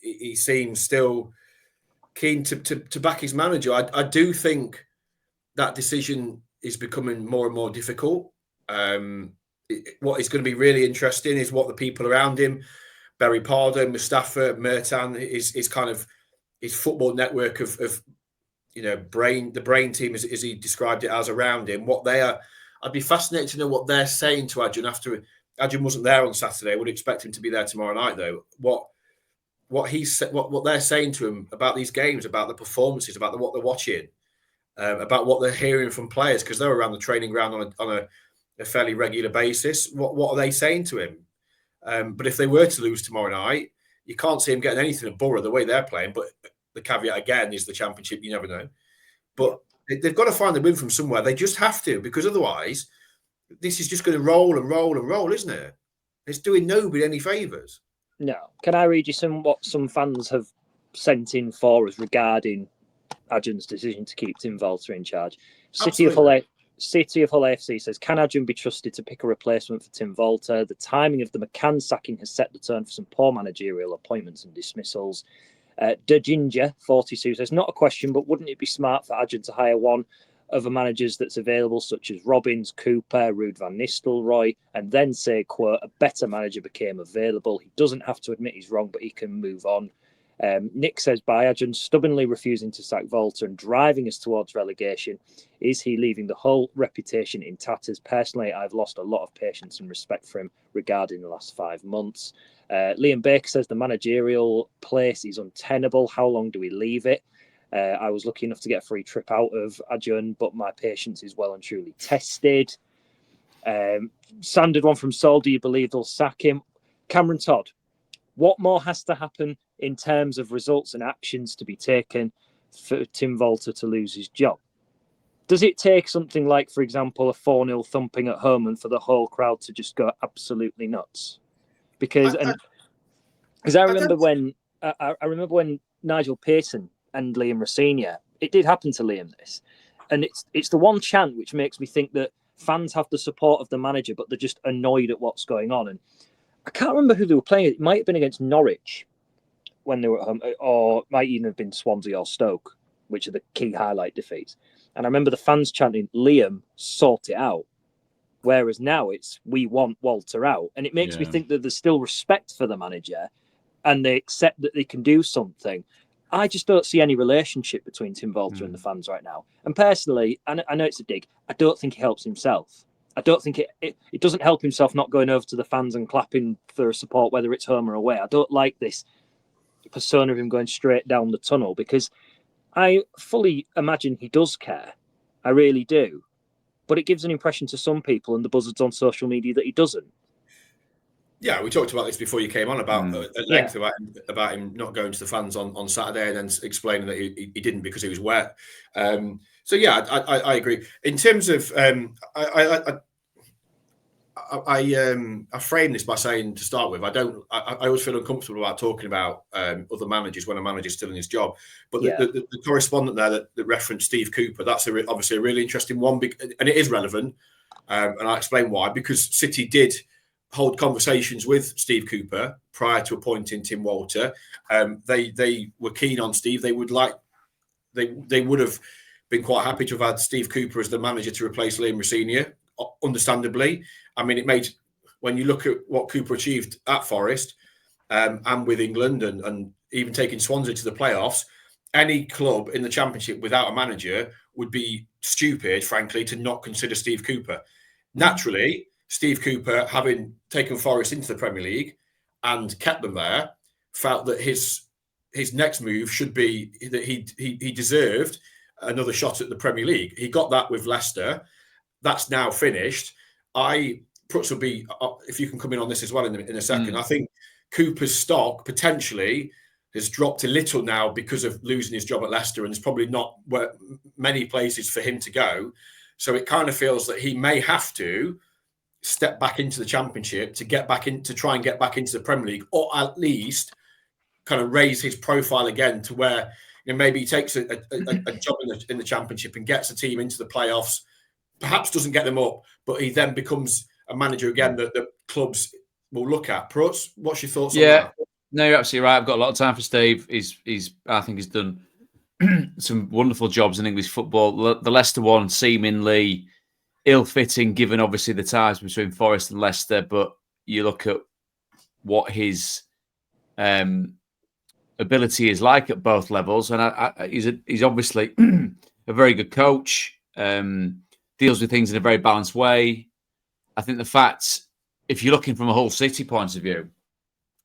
he seems still keen to back his manager. I do think that decision is becoming more and more difficult. What is going to be really interesting is what the people around him, Barry Parder, Mustafa, Mertan, is kind of his football network of the brain team, as he described it as, around him. What they are, I'd be fascinated to know what they're saying to Adrian after. Adrian wasn't there on Saturday. I would expect him to be there tomorrow night, though. What they're saying to him about these games, about the performances, about what they're watching, about what they're hearing from players, because they're around the training ground on a fairly regular basis. What are they saying to him? But if they were to lose tomorrow night, you can't see him getting anything at Borough the way they're playing. But the caveat again is the Championship. You never know. But they've got to find the win from somewhere. They just have to, because otherwise, this is just going to roll and roll and roll, isn't it? It's doing nobody any favours. No. Can I read you what some fans have sent in for us regarding Adrian's decision to keep Tim Walter in charge? City of Hull AFC says, can Adrian be trusted to pick a replacement for Tim Walter? The timing of the McCann sacking has set the tone for some poor managerial appointments and dismissals. De Ginger 42 says, not a question, but wouldn't it be smart for Adrian to hire one of the managers that's available, such as Robbins, Cooper, Ruud van Nistelrooy, and then say, quote, a better manager became available. He doesn't have to admit he's wrong, but he can move on. Nick says, by Adrian stubbornly refusing to sack Walter and driving us towards relegation, is he leaving the whole reputation in tatters? Personally, I've lost a lot of patience and respect for him regarding the last 5 months. Liam Baker says, the managerial place is untenable. How long do we leave it? I was lucky enough to get a free trip out of Adrian, but my patience is well and truly tested. Standard one from Sol, do you believe they'll sack him? Cameron Todd, what more has to happen in terms of results and actions to be taken for Tim Walter to lose his job? Does it take something like, for example, a 4-0 thumping at home and for the whole crowd to just go absolutely nuts? Because I remember when Nigel Pearson and Liam Rosenior, it did happen to Liam this, and it's the one chant which makes me think that fans have the support of the manager, but they're just annoyed at what's going on. And I can't remember who they were playing. It might have been against Norwich when they were at home, or it might even have been Swansea or Stoke, which are the key highlight defeats. And I remember the fans chanting, Liam, sort it out. Whereas now it's, we want Walter out. And it makes me think that there's still respect for the manager and they accept that they can do something. I just don't see any relationship between Tim Walter and the fans right now. And personally, I know it's a dig, I don't think he helps himself. I don't think it doesn't help himself not going over to the fans and clapping for support, whether it's home or away. I don't like this persona of him going straight down the tunnel, because I fully imagine he does care. I really do. But it gives an impression to some people and the buzzards on social media that he doesn't. Yeah, we talked about this before you came on about at length about him not going to the fans on Saturday and then explaining that he didn't because he was wet. So yeah, I agree. In terms of I frame this by saying, to start with, I always feel uncomfortable about talking about other managers when a manager's still in his job. But the correspondent there that referenced Steve Cooper, that's obviously a really interesting one, and it is relevant. And I'll explain why. Because City did hold conversations with Steve Cooper prior to appointing Tim Walter. They were keen on Steve. They would have been quite happy to have had Steve Cooper as the manager to replace Liam Rosenior, understandably. I mean, when you look at what Cooper achieved at Forest and with England and even taking Swansea to the playoffs, any club in the Championship without a manager would be stupid, frankly, to not consider Steve Cooper. Naturally, Steve Cooper, having taken Forest into the Premier League and kept them there, felt that his next move should be that he deserved another shot at the Premier League. He got that with Leicester. That's now finished. Prutts will be, if you can come in on this as well in a second, I think Cooper's stock potentially has dropped a little now because of losing his job at Leicester, and there's probably not many places for him to go. So it kind of feels that he may have to step back into the Championship to try and get back into the Premier League, or at least kind of raise his profile again to where maybe he takes a job in the Championship and gets a team into the playoffs, perhaps doesn't get them up, but he then becomes a manager again that the clubs will look at. Prutts, what's your thoughts on that? No, you're absolutely right. I've got a lot of time for Steve. I think he's done some wonderful jobs in English football. The Leicester one seemingly ill-fitting, given obviously the ties between Forest and Leicester. But you look at what his ability is like at both levels, and he's obviously a very good coach. Deals with things in a very balanced way. I think the fact, if you're looking from a whole City point of view,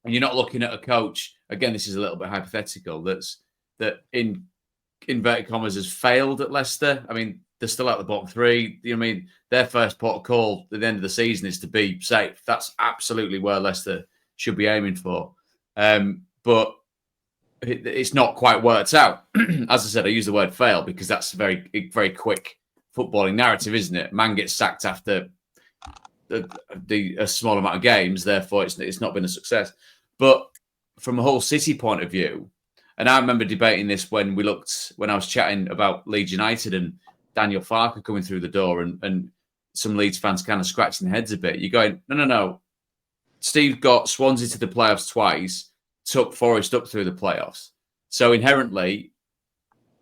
and you're not looking at a coach, again, this is a little bit hypothetical, that in inverted commas has failed at Leicester. I mean, they're still at the bottom three. You know what I mean? Their first port of call at the end of the season is to be safe. That's absolutely where Leicester should be aiming for. But it's not quite worked out. As I said, I use the word fail because that's a very, very quick footballing narrative, isn't it? Man gets sacked after a small amount of games, therefore it's not been a success. But from a whole City point of view, and I remember debating this when I was chatting about Leeds United and Daniel Farke coming through the door, and some Leeds fans kind of scratching their heads a bit. You're going, no. Steve got Swansea to the playoffs twice, took Forest up through the playoffs. So inherently,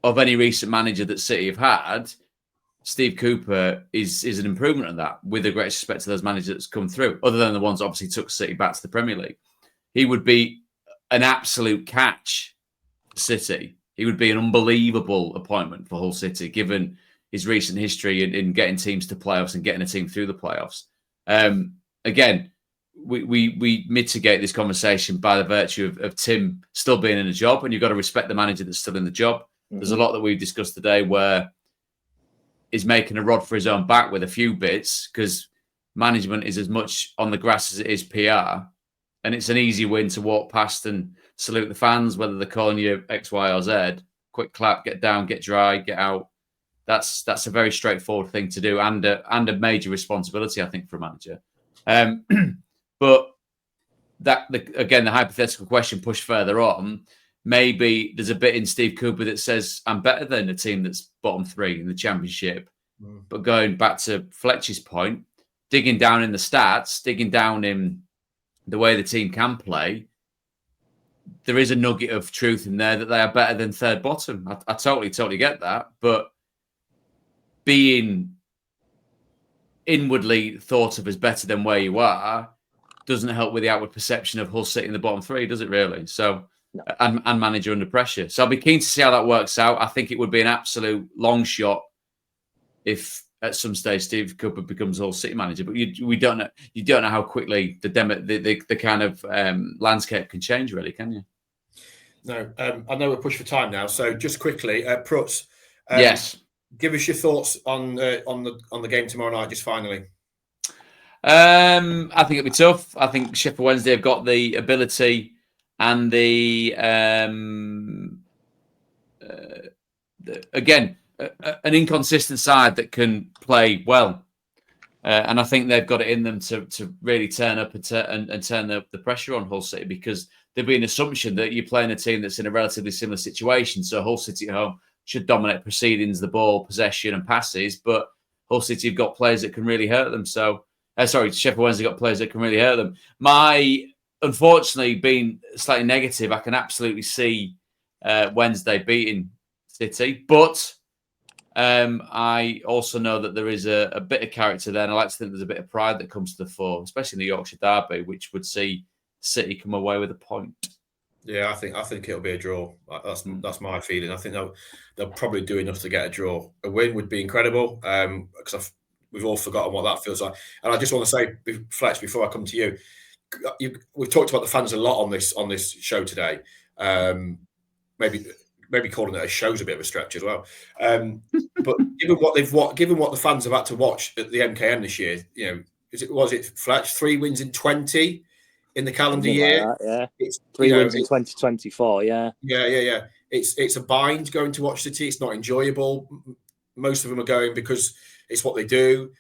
of any recent manager that City have had, Steve Cooper is an improvement on that, with the greatest respect to those managers that's come through, other than the ones that obviously took City back to the Premier League. He would be an absolute catch for City. He would be an unbelievable appointment for Hull City, given his recent history in getting teams to playoffs and getting a team through the playoffs. Again, we mitigate this conversation by the virtue of Tim still being in a job, and you've got to respect the manager that's still in the job. Mm-hmm. There's a lot that we've discussed today where he's making a rod for his own back with a few bits, because management is as much on the grass as it is PR. And it's an easy win to walk past and salute the fans, whether they're calling you X, Y, or Z. Quick clap, get down, get dry, get out. That's a very straightforward thing to do, and a major responsibility, I think, for a manager. But the hypothetical question pushed further on, maybe there's a bit in Steve Cooper that says, I'm better than a team that's bottom three in the Championship. Mm. But going back to Fletch's point, digging down in the stats, digging down in the way the team can play, there is a nugget of truth in there that they are better than third bottom. I totally get that. But being inwardly thought of as better than where you are doesn't help with the outward perception of Hull City in the bottom three, does it really? So, no. And manager under pressure. So I'll be keen to see how that works out. I think it would be an absolute long shot if at some stage Steve Cooper becomes Hull City manager, but you don't know how quickly the kind of landscape can change, really, can you? No, I know we're pushed for time now, so just quickly, Prutts, yes, give us your thoughts on the game tomorrow night, just finally. I think it'll be tough. I think Sheffield Wednesday have got the ability and again, an inconsistent side that can play well. And I think they've got it in them to really turn up and turn the pressure on Hull City, because there'd be an assumption that you're playing a team that's in a relatively similar situation. So Hull City at home should dominate proceedings, the ball, possession and passes, but Hull City have got players that can really hurt them. So Sheffield Wednesday got players that can really hurt them. Unfortunately, being slightly negative, I can absolutely see Wednesday beating City, but I also know that there is a bit of character there, and I like to think there's a bit of pride that comes to the fore, especially in the Yorkshire derby, which would see City come away with a point. Yeah, I think it'll be a draw. That's my feeling. I think they'll probably do enough to get a draw. A win would be incredible because we've all forgotten what that feels like. And I just want to say, Fletch, before I come to you, we've talked about the fans a lot on this show today. Maybe calling it a show's a bit of a stretch as well. But given what the fans have had to watch at the MKM this year, was it Fletch 3 wins in 20 in the calendar year? Like that, yeah, it's 3 wins in 2024. Yeah. It's a bind going to watch City. It's not enjoyable. Most of them are going because it's what they do.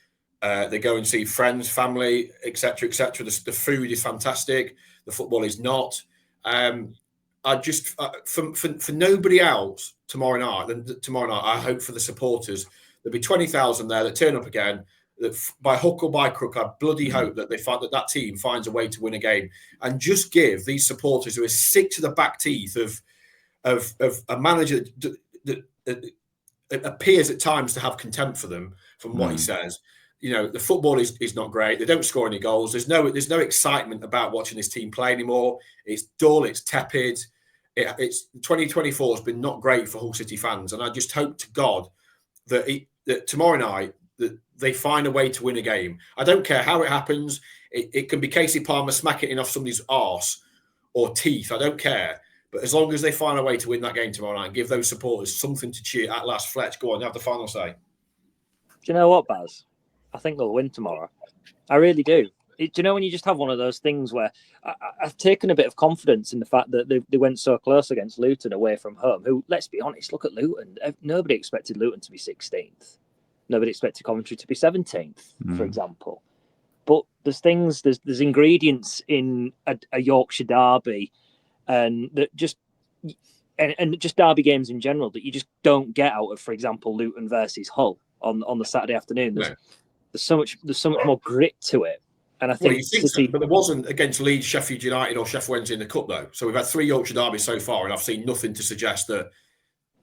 They go and see friends, family, etc., etc. The food is fantastic. The football is not. I just for nobody else tomorrow night. I hope for the supporters. There'll be 20,000 there that turn up again. That by hook or by crook, I bloody hope that they find that team finds a way to win a game, and just give these supporters who are sick to the back teeth of a manager that appears at times to have contempt for them from what he says. The football is not great. They don't score any goals. There's no excitement about watching this team play anymore. It's dull. It's tepid. It's 2024 has been not great for Hull City fans, and I just hope to God that tomorrow night that they find a way to win a game. I don't care how it happens. It can be Casey Palmer smacking it off somebody's arse or teeth. I don't care. But as long as they find a way to win that game tomorrow night and give those supporters something to cheer at last. Fletch, go on, have the final say. Do you know what, Baz? I think they'll win tomorrow. I really do. Do you know when you just have one of those things where I've taken a bit of confidence in the fact that they went so close against Luton away from home, who, let's be honest, look at Luton. Nobody expected Luton to be 16th. Nobody expected Coventry to be 17th, for example. But there's ingredients in a Yorkshire derby and that just derby games in general that you just don't get out of, for example, Luton versus Hull on the Saturday afternoon. There's so much more grit to it. And I think, City... but there wasn't against Leeds, Sheffield United, or Sheffield Wednesday in the cup, though. So we've had 3 Yorkshire derbies so far, and I've seen nothing to suggest that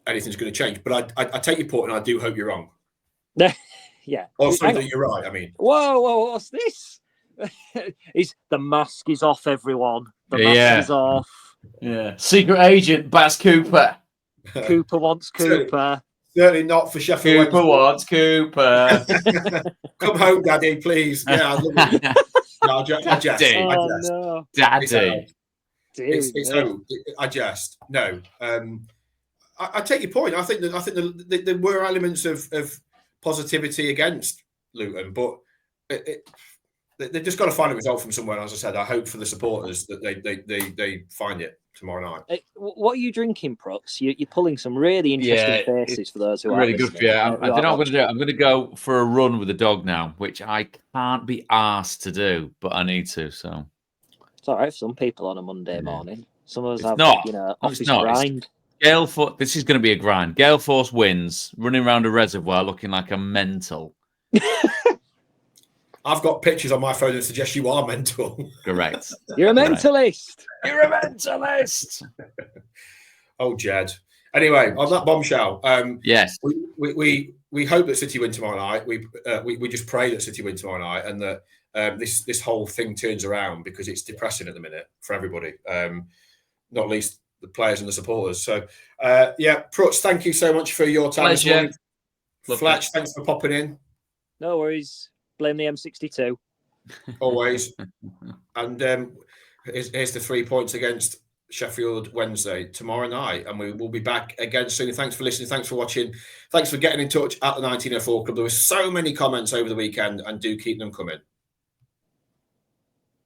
anything's going to change. But I take your point, and I do hope you're wrong. Yeah. Or sorry that you're right. I mean, whoa, what's this? The mask is off, everyone. The mask is off. Yeah. Secret agent Baz Cooper. Cooper wants Cooper. Certainly not for Sheffield Cooper wants Cooper. Come home, Daddy, please. Yeah, I love it. No, I jest. No. Daddy. I jest. No. I take your point. I think that there were elements of positivity against Luton, but they've just got to find a result from somewhere. As I said, I hope for the supporters that they find it tomorrow night. What are you drinking, Prutts? You're pulling some really interesting faces for those who are really good. Yeah, I don't know what I'm going to do. I'm going to go for a run with the dog now, which I can't be asked to do, but I need to. So it's all right for some people on a Monday morning. Some of us have, office grind. This is going to be a grind. Gale Force wins, running around a reservoir looking like a mental. I've got pictures on my phone that suggest you are mental. Correct. You're a mentalist. You're a mentalist. Oh, Jed. Anyway, on that bombshell, yes, we hope that City win tomorrow night. We just pray that City win tomorrow night, and that this whole thing turns around, because it's depressing at the minute for everybody, not least the players and the supporters. So, Prutts, thank you so much for your time this morning. Fletch, thanks for popping in. No worries. Blame the M62. Always. And here's the 3 points against Sheffield Wednesday tomorrow night. And we will be back again soon. Thanks for listening. Thanks for watching. Thanks for getting in touch at the 1904 Club. There were so many comments over the weekend, and do keep them coming.